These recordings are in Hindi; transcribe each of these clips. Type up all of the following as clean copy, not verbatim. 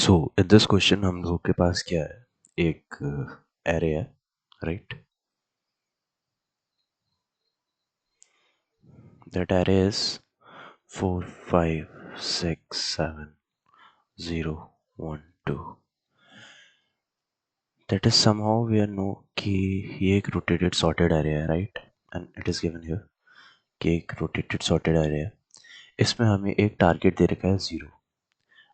सो इन दिस क्वेश्चन हम लोग के पास क्या है, एक एरे है, right? That array is 4 5 6 7 0 1 2. That is somehow we are know कि ये एक रोटेटेड सॉर्टेड एरे है, right? And it is given here कि एक रोटेटेड सॉर्टेड एरे है। इसमें हमें एक टारगेट दे रखा है 0।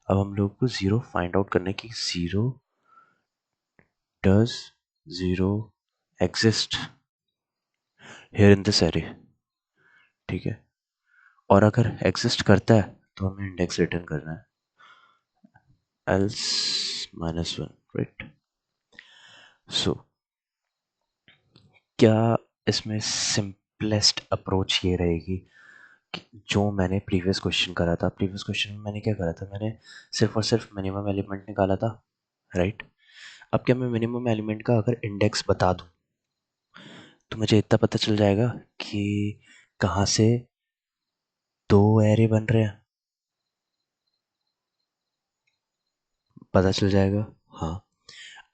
अब हम लोग को 0 फाइंड आउट करने की 0 does 0 exist here in this array, ठीक है? और अगर एग्जिस्ट करता है तो हमें इंडेक्स रिटर्न करना है, एल्स -1, राइट? सो क्या इसमें सिंपलेस्ट अप्रोच ये रहेगी कि जो मैंने प्रीवियस क्वेश्चन करा था, प्रीवियस क्वेश्चन में मैंने क्या करा था, मैंने सिर्फ और सिर्फ मिनिमम एलिमेंट निकाला था, राइट? अब क्या मैं मिनिमम एलिमेंट का अगर इंडेक्स बता दूं तो मुझे इतना पता चल जाएगा कि कहाँ से दो एरे बन रहे हैं, पता चल जाएगा। हाँ,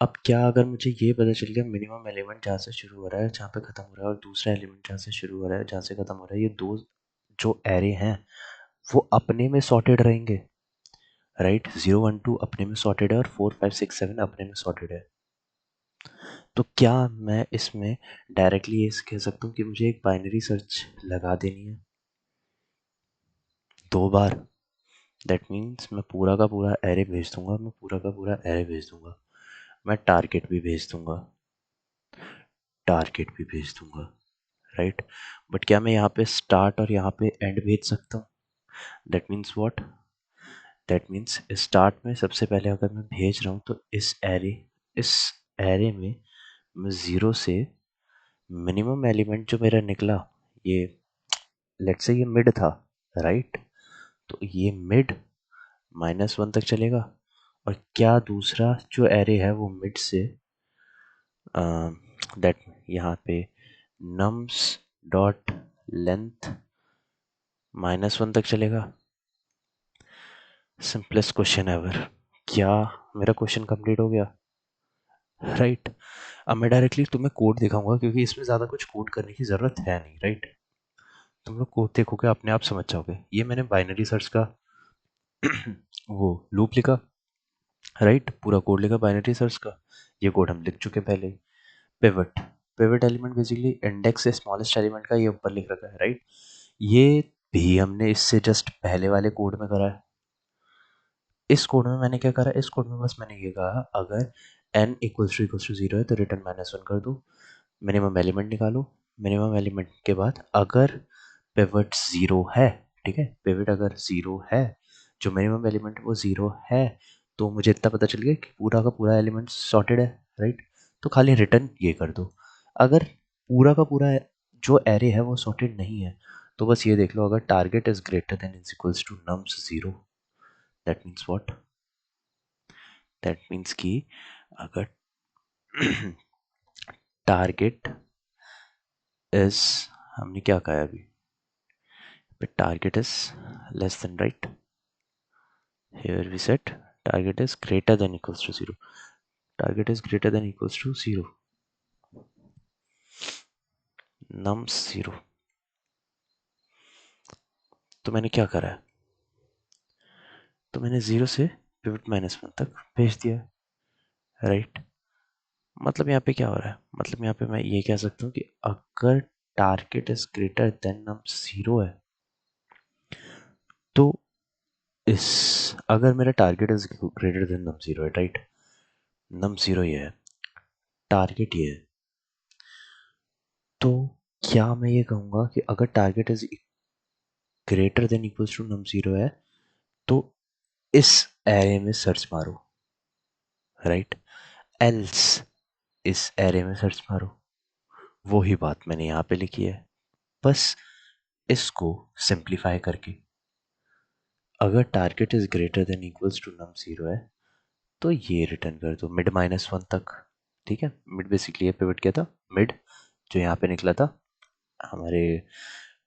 अब क्या अगर मुझे ये पता चल गया मिनिमम एलिमेंट जहाँ से शुरू हो रहा है जहाँ पे खत्म हो रहा है, और दूसरा एलिमेंट जहाँ से शुरू हो रहा है जहाँ से खत्म हो रहा है, ये दो जो एरे हैं वो अपने में सॉर्टेड रहेंगे, राइट? 0 1 2 अपने में सॉर्टेड है और 4 5 6 7 अपने में सॉर्टेड है। तो क्या मैं इसमें डायरेक्टली ये कह सकता हूँ कि मुझे एक बाइनरी सर्च लगा देनी है 2 बार? दैट मीन्स मैं पूरा का पूरा एरे भेज दूंगा, मैं पूरा का पूरा एरे भेज दूंगा, मैं टारगेट भी भेज दूंगा, टारगेट भी भेज दूंगा, राइट? बट क्या मैं यहाँ पे स्टार्ट और यहाँ पे एंड भेज सकता हूँ? That means what? That means start में सबसे पहले अगर मैं भेज रहा हूँ तो इस एरे में मैं 0 से मिनिमम एलिमेंट जो मेरा निकला, ये लेट्स से ये मिड था, राइट? तो ये मिड -1 तक चलेगा। और क्या दूसरा जो एरे है वो मिड से दैट यहाँ पे नम्स डॉट लेंथ -1 तक चलेगा। Simplest question ever. क्या मेरा क्वेश्चन कंप्लीट हो गया, राइट? अब मैं डायरेक्टली तुम्हें कोड दिखाऊंगा क्योंकि इसमें ज़्यादा कुछ कोड करने की ज़रूरत है नहीं, राइट? तुम लोग कोड देखोगे अपने आप समझ जाओगे। ये मैंने बाइनरी सर्च का वो लूप लिखा, राइट? पूरा कोड लिखा बाइनरी सर्च का, ये कोड हम लिख चुके पहले ही। Pivot, pivot element basically index से स्मॉलेस्ट एलिमेंट का ये ऊपर लिख रखा है, राइट? ये भी हमने इससे जस्ट पहले वाले कोड में करा है। इस कोड में मैंने क्या करा, इस कोड में बस मैंने ये कहा अगर n == 0 है तो रिटर्न -1 कर दो, मिनिमम एलिमेंट निकालो, मिनिमम एलिमेंट के बाद अगर पिवट 0 है, ठीक है, पिवट अगर 0 है, जो मिनिमम एलिमेंट वो 0 है, तो मुझे इतना पता चल गया कि पूरा का पूरा एलिमेंट सॉर्टेड है, राइट? तो खाली रिटर्न ये कर दो। अगर पूरा का पूरा जो एरे है वो सॉर्टेड नहीं है तो बस ये देख लो, अगर target is greater than is equals to nums 0, that means what? That means कि अगर टारगेट इज, हमने क्या कहा अभी, target is less than, right? here we set target is greater than equals to 0, target is greater than equals to 0, nums 0। तो मैंने क्या करा है, तो मैंने 0 से पिवट -1 तक भेज दिया, राइट? मतलब यहाँ पे क्या हो रहा है, मतलब यहाँ पे मैं ये कह सकता हूँ कि अगर target is greater then nums 0 है तो इस, अगर मेरा टारगेट इज ग्रेटर देन नम 0 है, राइट? नम 0 ये है, टारगेट ये है, तो क्या मैं ये कहूँगा कि अगर target is greater than equals to num 0 है तो इस एरे में सर्च मारो, राइट? एल्स इस एरे में सर्च मारो। वो ही बात मैंने यहाँ पे लिखी है, बस इसको सिंप्लीफाई करके। अगर target is greater than equals to num 0 है तो ये रिटर्न कर दो मिड -1 तक, ठीक है? मिड बेसिकली ये पिवट क्या था, मिड जो यहाँ पे निकला था हमारे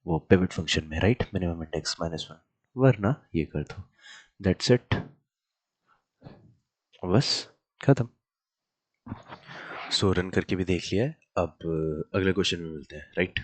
वो पिवट फंक्शन में, राइट? मिनिमम इंडेक्स -1, वरना ये कर दो, दैट्स इट। बस खत्म। सो रन करके भी देख लिया है। अब अगले क्वेश्चन में मिलते हैं, राइट।